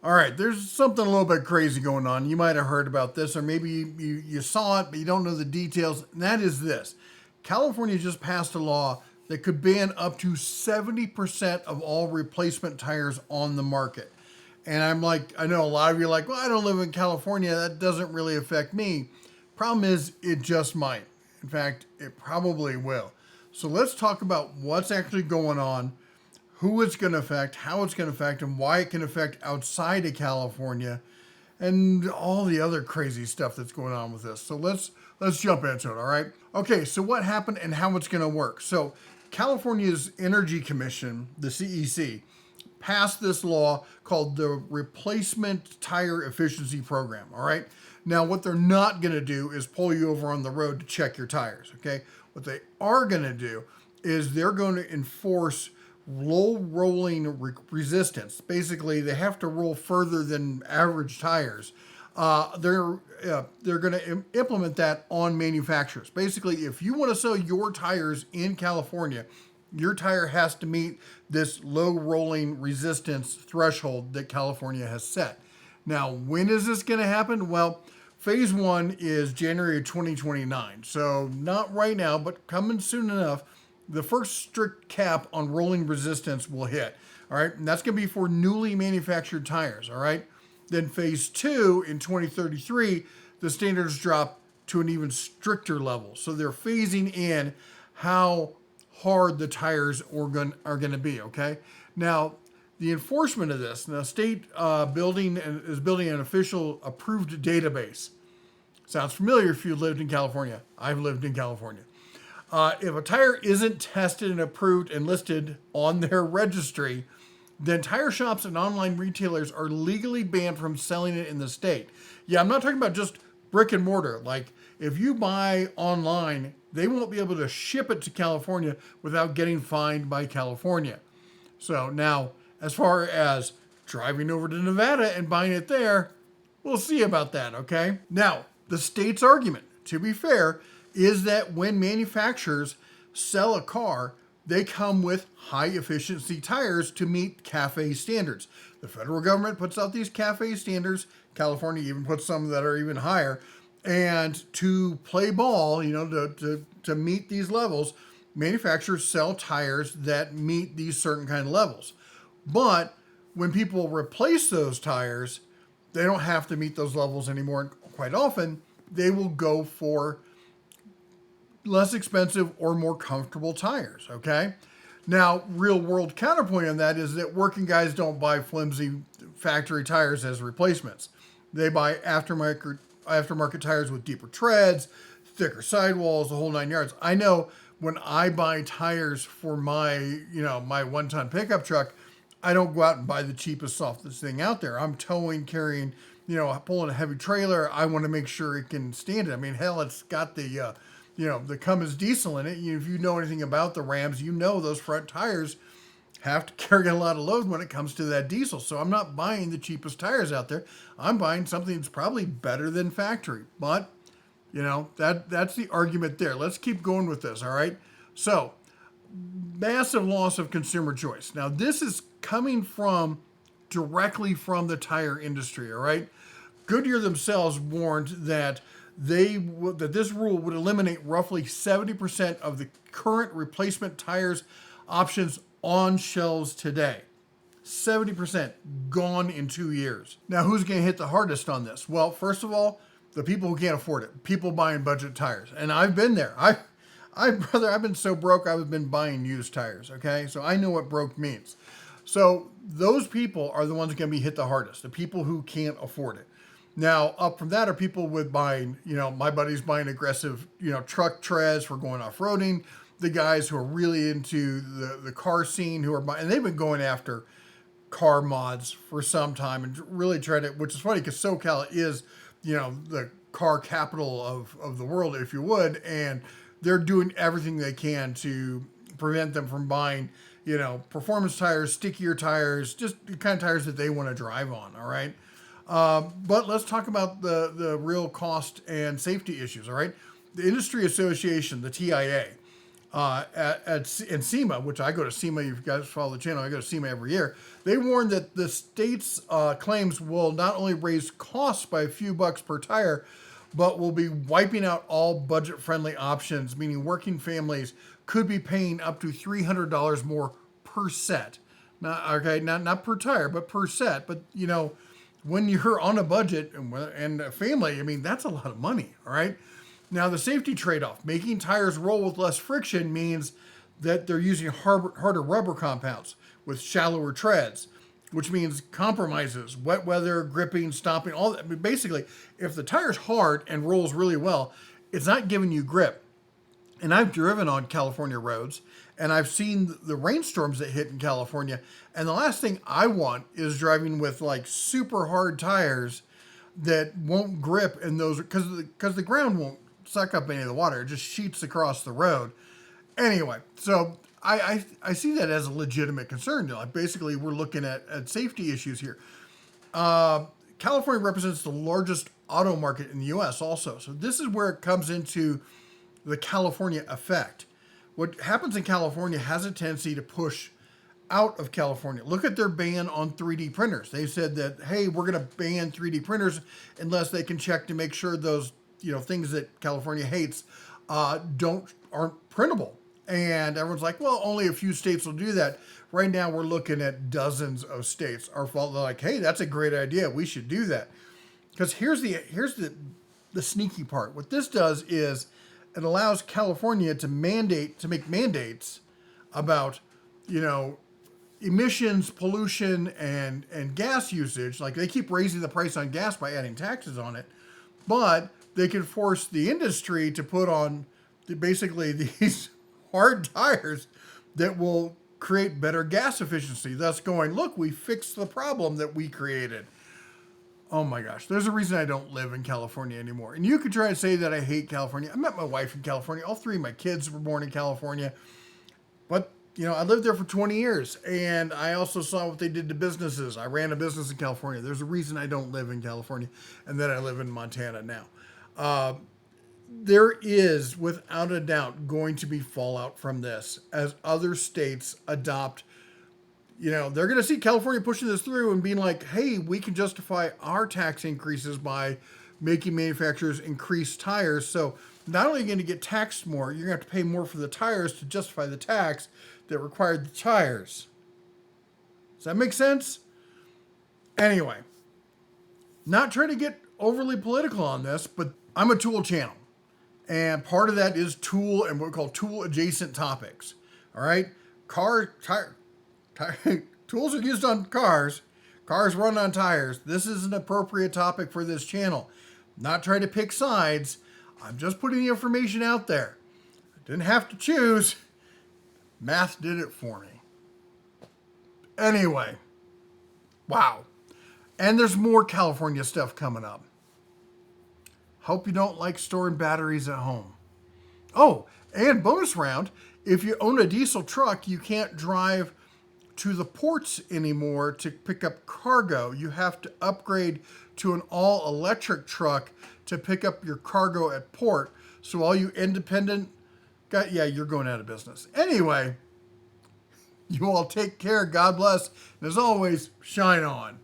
All right, there's something a little bit crazy going on. You might have heard about this, or maybe you saw it, but you don't know the details. And that is this: California just passed a law that could ban up to 70% of all replacement tires on the market. And I'm like, I know a lot of you are like, well, I don't live in California. That doesn't really affect me. Problem is, it just might. In fact, it probably will. So let's talk about what's actually going on, who it's going to affect, how it's going to affect, and why it can affect outside of California, and all the other crazy stuff that's going on with this. So let's jump into it. All right. Okay. So what happened and how it's going to work? So California's Energy Commission, the CEC, passed this law called the Replacement Tire Efficiency Program. All right. Now, what they're not going to do is pull you over on the road to check your tires. Okay. What they are going to do is they're going to enforce low rolling resistance. Basically, they have to roll further than average tires. They're going to implement that on manufacturers. Basically, if you want to sell your tires in California, your tire has to meet this low rolling resistance threshold that California has set. Now, when is this going to happen? Well, phase one is January of 2029. So, not right now, but coming soon enough. The first strict cap on rolling resistance will hit. All right. And that's going to be for newly manufactured tires. All right. Then phase two in 2033, the standards drop to an even stricter level. So they're phasing in how hard the tires are going to be. Okay. Now, the enforcement of this, now state is building an official approved database. Sounds familiar if you lived in California. I've lived in California. If a tire isn't tested and approved and listed on their registry, then tire shops and online retailers are legally banned from selling it in the state. Yeah, I'm not talking about just brick and mortar. Like, if you buy online, they won't be able to ship it to California without getting fined by California. So now, as far as driving over to Nevada and buying it there, we'll see about that, okay? Now, the state's argument, to be fair, is that when manufacturers sell a car, they come with high efficiency tires to meet CAFE standards. The federal government puts out these CAFE standards. California even puts some that are even higher. And to play ball, to meet these levels, manufacturers sell tires that meet these certain kind of levels. But when people replace those tires, they don't have to meet those levels anymore. And quite often, they will go for less expensive or more comfortable tires, okay? Now, real world counterpoint on that is that working guys don't buy flimsy factory tires as replacements. They buy aftermarket tires with deeper treads, thicker sidewalls, the whole nine yards. I know when I buy tires for my one-ton pickup truck, I don't go out and buy the cheapest, softest thing out there. I'm towing, carrying, pulling a heavy trailer. I want to make sure it can stand it. I mean, hell, it's got the Cummins diesel in it. If you know anything about the Rams, those front tires have to carry a lot of load when it comes to that diesel. So I'm not buying the cheapest tires out there. I'm buying something that's probably better than factory. But, that's the argument there. Let's keep going with this, all right? So, massive loss of consumer choice. Now, this is coming directly from the tire industry, all right? Goodyear themselves warned that that this rule would eliminate roughly 70% of the current replacement tires options on shelves today. 70% gone in 2 years. Now, who's going to hit the hardest on this? Well, first of all, the people who can't afford it. People buying budget tires. And I've been there. Brother, I've been so broke, I've been buying used tires, okay? So I know what broke means. So those people are the ones going to be hit the hardest, the people who can't afford it. Now, up from that are people with buying, my buddies buying aggressive, truck treads for going off-roading, the guys who are really into the car scene who are buying, and they've been going after car mods for some time and really trying to, which is funny because SoCal is, the car capital of the world, if you would, and they're doing everything they can to prevent them from buying, performance tires, stickier tires, just the kind of tires that they want to drive on, all right? But let's talk about the real cost and safety issues, all right? The Industry Association, the TIA, in SEMA, which I go to SEMA. You guys follow the channel. I go to SEMA every year. They warned that the state's claims will not only raise costs by a few bucks per tire, but will be wiping out all budget-friendly options, meaning working families could be paying up to $300 more per set. Not per tire, but per set. But when you're on a budget and a family, I mean, that's a lot of money. All right. Now, the safety trade-off, making tires roll with less friction means that they're using harder rubber compounds with shallower treads, which means compromises, wet weather, gripping, stomping, all that. I mean, basically, if the tire's hard and rolls really well, it's not giving you grip. And I've driven on California roads, and I've seen the rainstorms that hit in California. And the last thing I want is driving with like super hard tires that won't grip in those, because the ground won't suck up any of the water. It just sheets across the road. Anyway, so I see that as a legitimate concern. Like basically, we're looking at safety issues here. California represents the largest auto market in the U.S. also. So this is where it comes into the California effect. What happens in California has a tendency to push out of California. Look at their ban on 3D printers. They said that, hey, we're going to ban 3D printers unless they can check to make sure those things that California hates aren't printable. And everyone's like, well, only a few states will do that. Right now, we're looking at dozens of states. They're like, hey, that's a great idea. We should do that. Because here's the sneaky part. What this does is it allows California to make mandates about, emissions, pollution, and gas usage. Like they keep raising the price on gas by adding taxes on it, but they can force the industry to put on basically these hard tires that will create better gas efficiency, thus going, look, we fixed the problem that we created. Oh my gosh, there's a reason I don't live in California anymore. And you could try to say that I hate California. I met my wife in California. All three of my kids were born in California. But, I lived there for 20 years. And I also saw what they did to businesses. I ran a business in California. There's a reason I don't live in California and that I live in Montana now. There is, without a doubt, going to be fallout from this as other states adopt. They're going to see California pushing this through and being like, hey, we can justify our tax increases by making manufacturers increase tires. So not only are you going to get taxed more, you're going to have to pay more for the tires to justify the tax that required the tires. Does that make sense? Anyway, not trying to get overly political on this, but I'm a tool channel. And part of that is tool and what we call tool adjacent topics. All right? Tools are used on cars. Cars run on tires. This is an appropriate topic for this channel. Not trying to pick sides. I'm just putting the information out there. I didn't have to choose. Math did it for me. Anyway. Wow. And there's more California stuff coming up. Hope you don't like storing batteries at home. Oh, and bonus round. If you own a diesel truck, you can't drive to the ports anymore to pick up cargo. You have to upgrade to an all-electric truck to pick up your cargo at port. So all you independent you're going out of business. Anyway, you all take care. God bless. And as always, shine on.